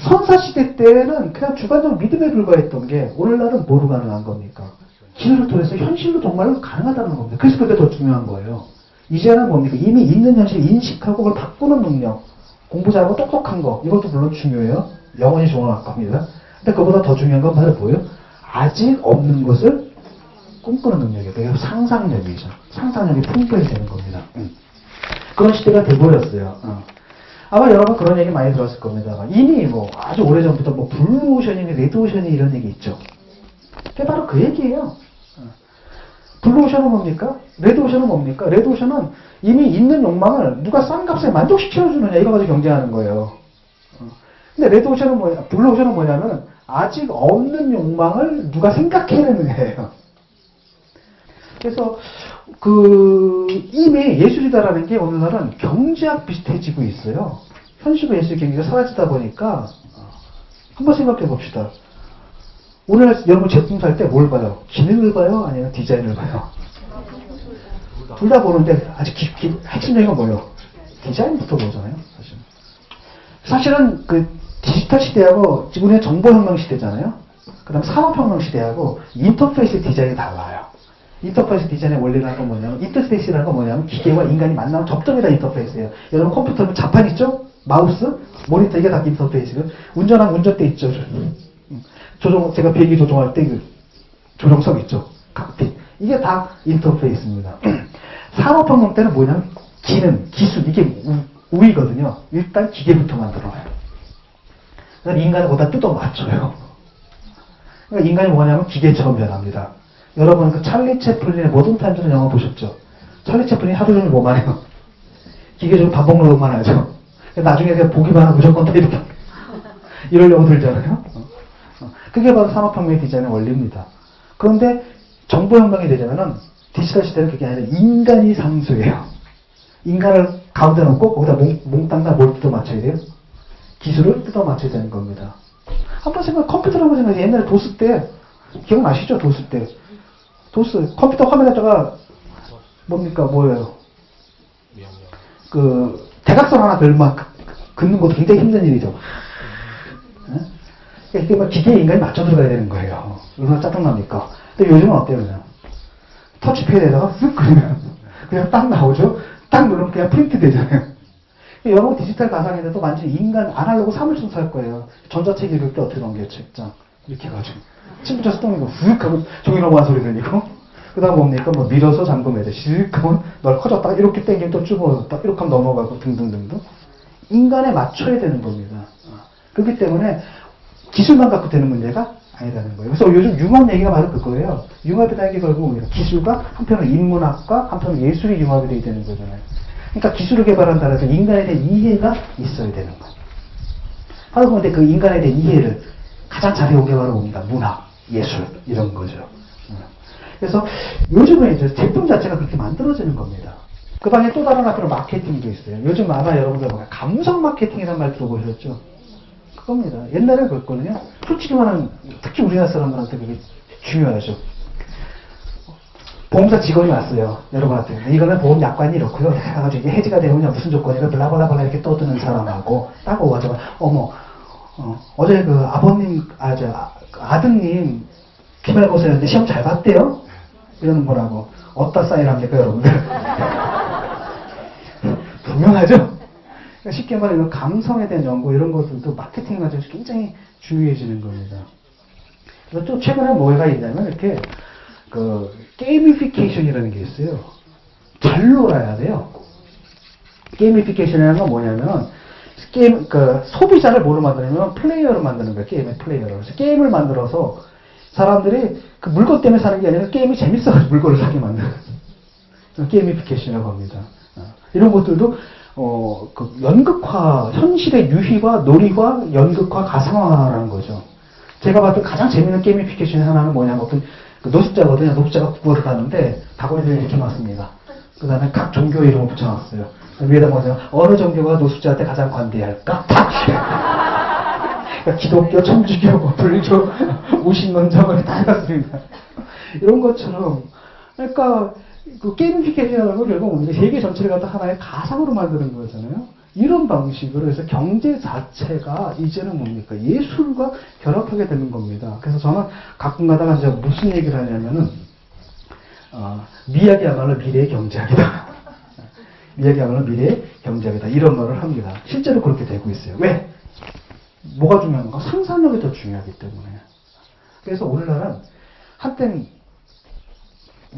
선사시대 때는 그냥 주관적으로 믿음에 불과했던 게, 오늘날은 뭐로 가능한 겁니까? 기술을 통해서 현실로 정말로 가능하다는 겁니다. 그래서 그게 더 중요한 거예요. 이제는 뭡니까? 이미 있는 현실을 인식하고 그걸 바꾸는 능력, 공부 잘하고 똑똑한 거, 이것도 물론 중요해요. 영원히 좋아할 겁니다. 근데 그보다 더 중요한 건 바로 뭐예요? 아직 없는 것을 꿈꾸는 능력이에요. 그게 상상력이죠. 상상력이 풍부해지는 겁니다. 그런 시대가 돼버렸어요. 아마 여러분 그런 얘기 많이 들었을 겁니다. 이미 아주 오래전부터 블루오션이니 레드오션이 이런 얘기 있죠. 그게 바로 그 얘기예요. 블루오션은 뭡니까? 레드오션은 뭡니까? 레드오션은 이미 있는 욕망을 누가 싼 값에 만족시켜주느냐 이거 가지고 경쟁하는 거예요. 근데 레드오션은 블루오션은 뭐냐면 아직 없는 욕망을 누가 생각해내는 거예요. 그래서 이미 예술이다라는 게 오늘날은 경제학 비슷해지고 있어요. 현실과 예술 경기가 사라지다 보니까 한번 생각해 봅시다. 오늘날 여러분 제품 살 때 뭘 봐요? 기능을 봐요? 아니면 디자인을 봐요? 둘 다 보는데 아직 핵심적인 건 뭐예요? 디자인부터 보잖아요. 사실은 디지털 시대하고 지금의 정보혁명 시대잖아요. 그 다음 산업혁명 시대하고 인터페이스 디자인이 달라요. 인터페이스 디자인의 원리라는 건 뭐냐면, 인터페이스라는 건 뭐냐면 기계와 인간이 만나는 접점이 다 인터페이스예요. 여러분 컴퓨터는 자판 있죠? 마우스, 모니터, 이게 다 인터페이스고, 운전하면 운전대 있죠. 제가 비행기 조종할 때 조종석 있죠. 칵핏. 이게 다 인터페이스입니다. 산업혁명 때는 뭐냐면 기능, 기술, 이게 우위거든요. 일단 기계부터 만들어놔요. 그러니까 인간을 거기다 뜯어 맞춰요. 그러니까 인간이 뭐냐면 기계처럼 변합니다. 여러분 찰리 채플린의 모던 타임즈라는 영화 보셨죠? 찰리 채플린이 하루 종일 뭐만 해요? 기계적으로 밥 먹는 것만 하죠. 나중에 그냥 보기만 하면 무조건 다 이러려고 들잖아요. 그게 바로 산업혁명의 디자인의 원리입니다. 그런데 정보혁명이 되자면은 디지털 시대는 그게 아니라 인간이 상수예요. 인간을 가운데 놓고 거기다 몽땅 뭘 뜯어 맞춰야 돼요? 기술을 뜯어 맞춰야 되는 겁니다. 한번 컴퓨터를 한번 생각해요. 옛날에 도스 때, 기억나시죠? 도스 때. 도스, 컴퓨터 화면에다가, 뭐예요? 대각선 하나 긋는 것도 굉장히 힘든 일이죠. 이게 기계에 인간이 맞춰 들어가야 되는 거예요. 얼마나 짜증납니까? 근데 요즘은 어때요, 그냥? 터치패드에다가 쓱 그리면, 그냥 딱 나오죠? 딱 누르면 그냥 프린트 되잖아요. 여러분 디지털 가상인데도 완전히 인간 아날로그 사물처럼 살 거예요. 전자책 읽을 때 어떻게 넘겨요, 책장. 이렇게 해가지고. 친구자 스통이고 쓱 하고 종이 넘어간 소리 들리고. 그 다음 뭡니까? 밀어서 잠금해야 돼. 쓱 하면 넓어졌다가 이렇게 당기면 또 쭈그러졌다. 이렇게 하면 넘어가고 등등등등. 인간에 맞춰야 되는 겁니다. 그렇기 때문에 기술만 갖고 되는 문제가 아니라는 거예요. 그래서 요즘 융합 얘기가 바로 그거예요. 융합이라는 게 결국 기술과 한편으로 인문학과 한편으로 예술이 융합이 돼야 되는 거잖아요. 그러니까 기술을 개발한다고 해서 인간에 대한 이해가 있어야 되는 거예요. 바로 그런데 그 인간에 대한 이해를 가장 잘해온 게 바로 뭡니까? 문학, 예술 이런 거죠. 그래서 요즘은 이제 제품 자체가 그렇게 만들어지는 겁니다. 그 방에 또 다른 앞으로 마케팅도 있어요. 요즘 아마 여러분들 감성 마케팅이라는 말 들어보셨죠? 그겁니다. 옛날에 그랬거든요. 솔직히 말하면 특히 우리나라 사람들한테 그게 중요하죠. 보험사 직원이 왔어요. 여러분한테. 이거는 보험 약관이 이렇고요. 그래가지고 이게 해지가 되면 무슨 조건이가 블라블라블라 이렇게 떠드는 사람하고 딱 오가지고, 어머, 어제 그 아버님, 아드님 기말고사였는데 시험 잘 봤대요? 이러는 거라고. 어디다 사인합니까, 여러분들? 분명하죠? 그러니까 쉽게 말하면 감성에 대한 연구, 이런 것들도 마케팅 과정에서 굉장히 중요해지는 겁니다. 그래서 또 최근에 뭐가 있냐면, 이렇게, 게이미피케이션이라는 게 있어요. 잘 놀아야 돼요. 게이미피케이션이라는 건 뭐냐면, 소비자를 뭐로 만드냐면, 플레이어로 만드는 거예요. 게임의 플레이어로. 그래서 게임을 만들어서, 사람들이 그 물건 때문에 사는 게 아니라 게임이 재밌어서 물건을 사게 만드는. 게이미피케이션이라고 합니다. 이런 것들도, 연극화, 현실의 유희화, 놀이화, 연극화, 가상화라는 거죠. 제가 봤던 가장 재밌는 게이미피케이션 하나는 뭐냐면, 노숙자거든요. 노숙자가 국어를 가는데 바구니를 이렇게 놨습니다. 그 다음에 각 종교의 이름을 붙여놨어요. 위에다 뭐냐면 어느 종교가 노숙자한테 가장 관대할까? 그러니까 기독교, 천주교, 불교, 우신론자를 다 해놨습니다. 이런 것처럼 그러니까 그 게이미피케이션이라는 건 결국 우리가 세계 전체를 갖다 하나의 가상으로 만드는 거잖아요. 이런 방식으로 해서 경제 자체가 이제는 뭡니까? 예술과 결합하게 되는 겁니다. 그래서 저는 가끔 가다가 이제 무슨 얘기를 하냐면은, 미학이야말로 미래의 경제학이다. 미학이야말로 미래의 경제학이다. 이런 말을 합니다. 실제로 그렇게 되고 있어요. 왜? 뭐가 중요한가? 상상력이 더 중요하기 때문에. 그래서 오늘날은 한때는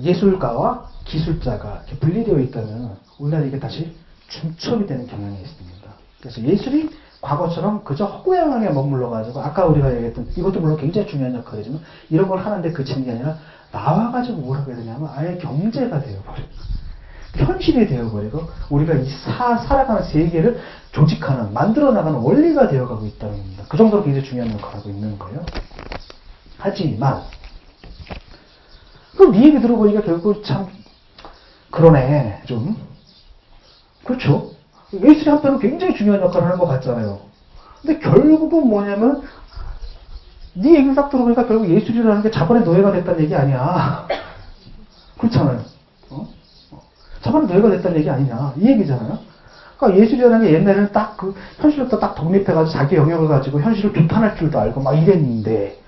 예술가와 기술자가 이렇게 분리되어 있다면, 오늘날 이게 다시 중첩이 되는 경향이 있습니다. 그래서 예술이 과거처럼 그저 허구양하게 머물러가지고, 아까 우리가 얘기했던, 이것도 물론 굉장히 중요한 역할이지만, 이런 걸 하는데 그치는 게 아니라, 나와가지고 뭘 하게 되냐면, 아예 경제가 되어버려요. 현실이 되어버리고, 우리가 이 살아가는 세계를 조직하는, 만들어나가는 원리가 되어가고 있다는 겁니다. 그 정도로 굉장히 중요한 역할을 하고 있는 거예요. 하지만, 그럼 네 얘기 들어보니까 결국 참, 그러네, 좀. 그렇죠. 예술이 한편은 굉장히 중요한 역할을 하는 것 같잖아요. 근데 결국은 뭐냐면, 네 얘기를 딱 들어보니까 결국 예술이라는 게 자본의 노예가 됐다는 얘기 아니야. 그렇잖아요. 자본의 노예가 됐다는 얘기 아니냐. 이 얘기잖아요. 그러니까 예술이라는 게 옛날에는 딱 현실로부터 딱 독립해가지고 자기 영역을 가지고 현실을 비판할 줄도 알고 막 이랬는데,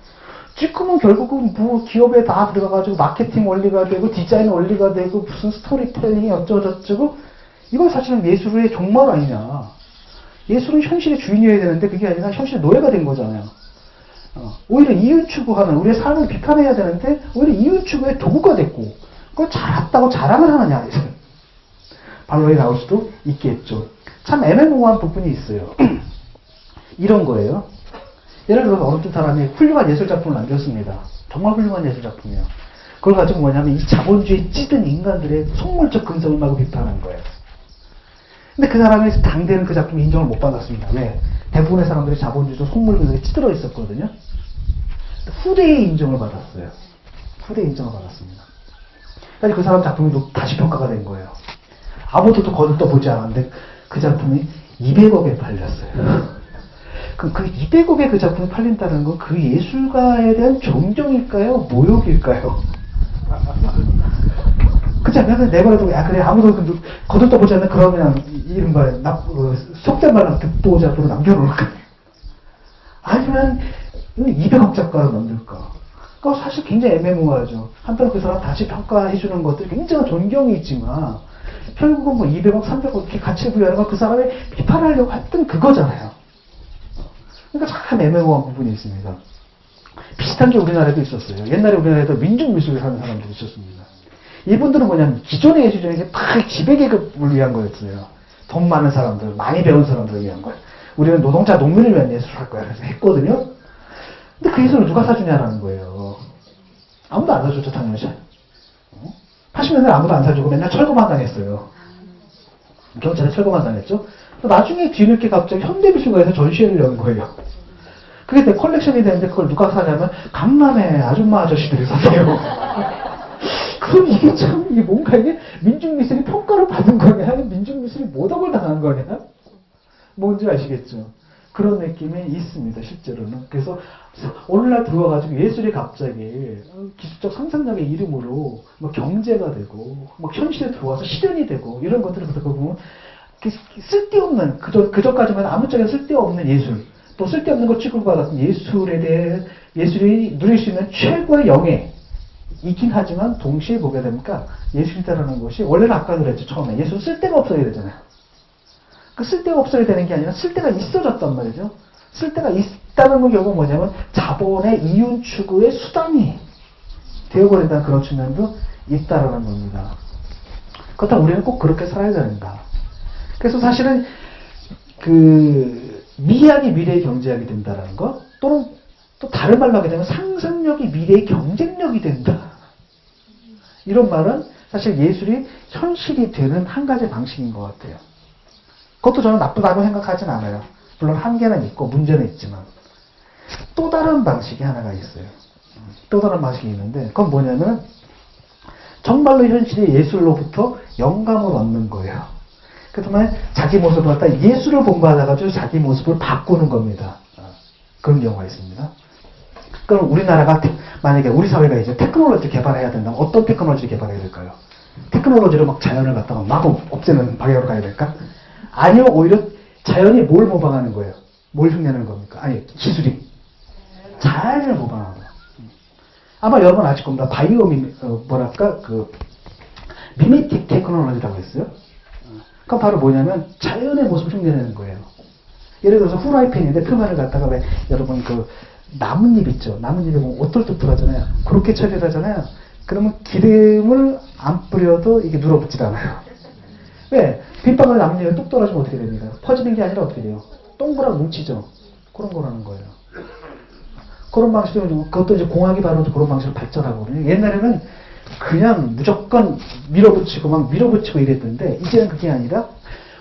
지금은 결국은 뭐 기업에 다 들어가가지고 마케팅 원리가 되고 디자인 원리가 되고 무슨 스토리텔링이 어쩌고저쩌고, 이건 사실은 예술의 종말 아니냐. 예술은 현실의 주인이어야 되는데 그게 아니라 현실의 노예가 된 거잖아요. 오히려 이윤 추구하는, 우리의 삶을 비판해야 되는데 오히려 이윤 추구의 도구가 됐고, 그걸 잘했다고 자랑을 하느냐. 반론이 나올 수도 있겠죠. 참 애매모호한 부분이 있어요. 이런 거예요. 예를 들어서 어느 사람이 훌륭한 예술작품을 남겼습니다. 정말 훌륭한 예술작품이에요. 그걸 가지고 뭐냐면 이 자본주의에 찌든 인간들의 속물적 근성을 막 비판한 거예요. 근데 그 사람이 당대는 그 작품이 인정을 못 받았습니다. 왜? 대부분의 사람들이 자본주의도 속물 근성에 찌들어 있었거든요. 후대에 인정을 받았어요. 후대에 인정을 받았습니다. 그래서 그 사람 작품이 다시 평가가 된 거예요. 아무도 또 거들떠 보지 않았는데 그 작품이 200억에 팔렸어요. 그럼 그 200억에 그 작품이 팔린다는 건 그 예술가에 대한 존경일까요? 모욕일까요? 그렇지 않나요? 내버려두고, 야, 그래, 아무도 거들떠 보지 않는 그런 그냥, 이른바, 속된 말로 듣보자 앞으로 남겨놓을까? 아니면, 200억 작가로 만들까? 그거 사실 굉장히 애매모호하죠. 한편 그 사람 다시 평가해주는 것들이 굉장히 존경이 있지만, 결국은 뭐 200억, 300억 이렇게 가치를 부여하는 건 그 사람이 비판하려고 했던 그거잖아요. 그러니까 참 애매모호한 부분이 있습니다. 비슷한 게 우리나라에도 있었어요. 옛날에 우리나라에도 민중미술을 하는 사람들이 있었습니다. 이분들은 뭐냐면 기존의 예술적인 다 지배계급을 위한 거였어요. 돈 많은 사람들, 많이 배운 사람들을 위한 거예요. 우리는 노동자, 농민을 위한 예술을 할 거야. 그래서 했거든요. 근데 그 예술을 누가 사주냐라는 거예요. 아무도 안 사줬죠, 당연히. 80년대 아무도 안 사주고 맨날 철거만 당했어요. 경찰에 철거만 당했죠. 나중에 뒤늦게 갑자기 현대미술관에서 전시회를 연 거예요. 그게 내 컬렉션이 되는데 그걸 누가 사냐면 강남의 아줌마 아저씨들이 사세요. 그럼 이게 참, 이게 뭔가 이게 민중미술이 평가를 받은 거냐? 민중미술이 모독을 당한 거냐? 뭔지 아시겠죠? 그런 느낌이 있습니다, 실제로는. 그래서 오늘날 들어와가지고 예술이 갑자기 기술적 상상력의 이름으로 뭐 경제가 되고, 뭐 현실에 들어와서 실현이 되고, 이런 것들을 보면 쓸데없는, 그저까지만 아무짝에 쓸데없는 예술, 또 쓸데없는 걸 취급받았던 예술에 대해, 예술이 누릴 수 있는 최고의 영예, 있긴 하지만 동시에 보게 되니까 예술이라는 것이, 원래는 아까 그랬죠, 처음에. 예술은 쓸데가 없어야 되잖아요. 그 쓸데가 없어야 되는 게 아니라 쓸데가 있어졌단 말이죠. 쓸데가 있다는 건 결국 뭐냐면 자본의 이윤 추구의 수단이 되어버린다는 그런 측면도 있다라는 겁니다. 그렇다면 우리는 꼭 그렇게 살아야 된다. 그래서 사실은 그 미학이 미래의 경제학이 된다라는 것, 또는 또 다른 말로 하게 되면 상상력이 미래의 경쟁력이 된다. 이런 말은 사실 예술이 현실이 되는 한 가지 방식인 것 같아요. 그것도 저는 나쁘다고 생각하진 않아요. 물론 한계는 있고 문제는 있지만 또 다른 방식이 하나가 있어요. 또 다른 방식이 있는데 그건 뭐냐면 정말로 현실이 예술로부터 영감을 얻는 거예요. 그렇다면 자기 모습을 갖다 예술을 본받아가지고 자기 모습을 바꾸는 겁니다. 그런 경우가 있습니다. 그럼 우리나라가 만약에 우리 사회가 이제 테크놀로지 개발해야 된다면 어떤 테크놀로지 개발해야 될까요? 테크놀로지로 막 자연을 갖다가 막 없애는 방향으로 가야 될까? 아니요, 오히려 자연이 뭘 모방하는 거예요? 뭘 흉내내는 겁니까? 아니, 기술이. 자연을 모방하는 거예요. 아마 여러분 아실 겁니다. 미메틱 테크놀로지라고 했어요. 그건 바로 뭐냐면 자연의 모습을 흉내내는 거예요. 예를 들어서 후라이팬인데 표면을 갖다가 왜 여러분 그 나뭇잎 있죠? 나뭇잎에 보면 오돌토돌하잖아요. 그렇게 처리를 하잖아요. 그러면 기름을 안 뿌려도 이게 눌어붙질 않아요. 왜? 빗방울 나뭇잎에 뚝 떨어지면 어떻게 됩니까? 퍼지는 게 아니라 어떻게 돼요? 동그랗게 뭉치죠? 그런 거라는 거예요. 그런 방식으로, 그것도 이제 공학이 바로 그런 방식으로 발전하거든요. 옛날에는 그냥 무조건 밀어붙이고 이랬는데, 이제는 그게 아니라,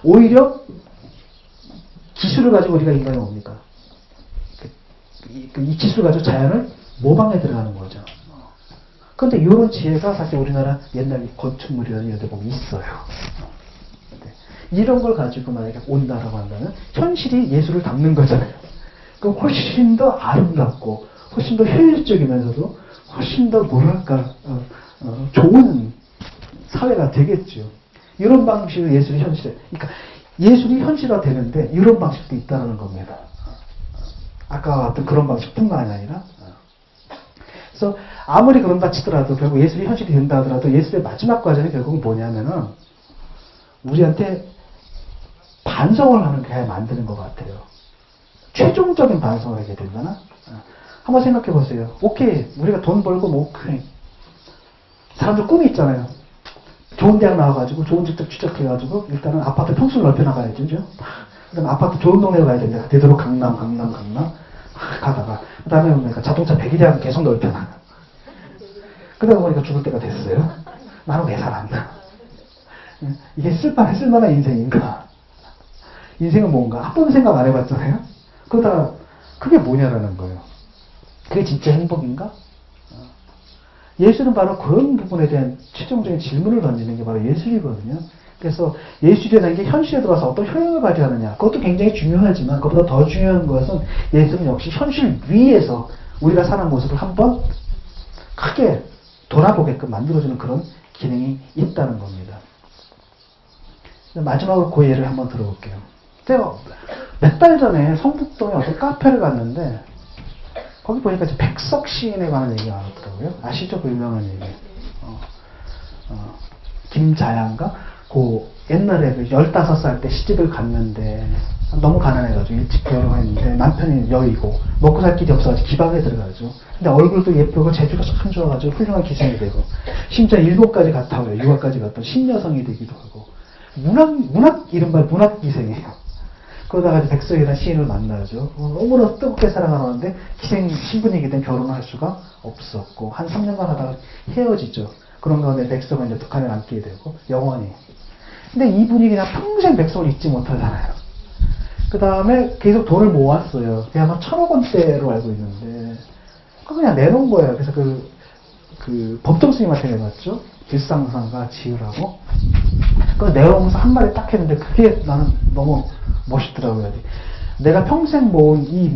오히려 기술을 가지고 우리가 인간이 뭡니까? 이 기술을 가지고 자연을 모방해 들어가는 거죠. 그런데 이런 지혜가 사실 우리나라 옛날 건축물이라는 여대 보면 있어요. 이런 걸 가지고 만약에 온다라고 한다면 현실이 예술을 담는 거잖아요. 그럼 훨씬 더 아름답고 훨씬 더 효율적이면서도 훨씬 더 뭐랄까 좋은 사회가 되겠죠. 이런 방식으로 예술이 그러니까 예술이 현실화 되는데 이런 방식도 있다는 겁니다. 아까 같은 그런 방식뿐만이 아니라 그래서 아무리 그런다 치더라도 결국 예술이 현실이 된다 하더라도 예술의 마지막 과정이 결국은 뭐냐면은 우리한테 반성을 하게 만드는 것 같아요. 최종적인 반성을 하게 되잖아. 한번 생각해 보세요. 오케이, 우리가 돈 벌고 뭐 오케이. 사람들 꿈이 있잖아요. 좋은 대학 나와가지고 좋은 직접 취직해가지고 일단은 아파트 평수를 넓혀 나가야죠, 그죠? 그다음 아파트 좋은 동네로 가야 됩니다. 되도록 강남 가다가 그다음에 보니까 자동차 100일이라면 계속 넓혀 나가. 그러다 보니까 죽을 때가 됐어요. 나는 왜 살았나? 이게 쓸만한 인생인가? 인생은 뭔가? 한 번도 생각 안 해봤잖아요? 그러다가 그게 뭐냐라는 거예요. 그게 진짜 행복인가? 예술은 바로 그런 부분에 대한 최종적인 질문을 던지는 게 바로 예술이거든요. 그래서 예술이라는 게 현실에 들어와서 어떤 효용을 발휘하느냐, 그것도 굉장히 중요하지만 그것보다 더 중요한 것은 예술은 역시 현실 위에서 우리가 사는 모습을 한번 크게 돌아보게끔 만들어주는 그런 기능이 있다는 겁니다. 마지막으로 그 예를 한번 들어볼게요. 제가 몇 달 전에 성북동에 어떤 카페를 갔는데 거기 보니까 백석 시인에 관한 얘기가 나왔더라고요. 아시죠? 그 유명한 얘기. 김자양가? 그 옛날에 그 15살 때 시집을 갔는데 너무 가난해가지고 일찍 결혼했는데 남편이 여의고 먹고 살 길이 없어가지고 기방에 들어가죠. 근데 얼굴도 예쁘고 재주가 참 좋아가지고 훌륭한 기생이 되고 심지어 일본까지 갔다 오요. 유학까지 갔던 신여성이 되기도 하고 문학 이른바 문학 기생이에요. 그러다가 이제 백석이라는 시인을 만나죠. 너무나 뜨겁게 사랑하는데 기생 신분이기 때문에 결혼을 할 수가 없었고 한 3년간 하다가 헤어지죠. 그런 가운데 백석은 이제 북한에 남게 되고 영원히. 근데 이분이 그냥 평생 백석을 잊지 못하잖아요. 그 다음에 계속 돈을 모았어요. 그냥 한 1,000억 원대로 알고 있는데 그거 그냥 내놓은 거예요. 그래서 그 법정 스님한테 내놨죠. 길상상가 지으라고. 그거 내놓으면서 한 마디 딱 했는데 그게 나는 너무 멋있더라고요. 내가 평생 모은 이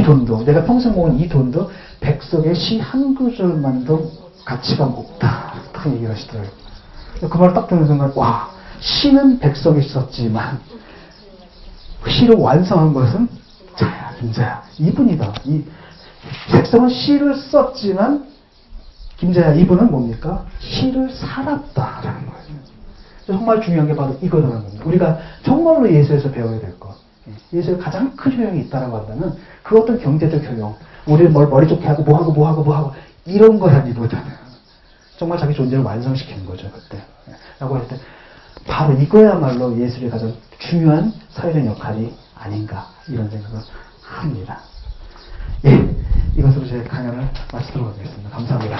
돈도, 내가 평생 모은 이 돈도 백석의 시 한 구절만도 가치가 없다. 딱 얘기를 하시더라고요. 그 말을 딱 듣는 순간, 와, 시는 백석이 썼지만, 시를 완성한 것은 자야, 김자야. 이분이다. 백석은 시를 썼지만, 김자야, 이분은 뭡니까? 시를 살았다라는 거예요. 정말 중요한 게 바로 이거라는 겁니다. 우리가 정말로 예수에서 배워야 될 것. 예수의 가장 큰 효용이 있다라고 한다면 그 어떤 경제적 효용, 우리를 머리 좋게 하고 뭐 하고 이런 거라기보다는 정말 자기 존재를 완성시키는 거죠, 그때. 라고 할 때 바로 이거야말로 예술의 가장 중요한 사회적 역할이 아닌가 이런 생각을 합니다. 예, 이것으로 제 강연을 마치도록 하겠습니다. 감사합니다.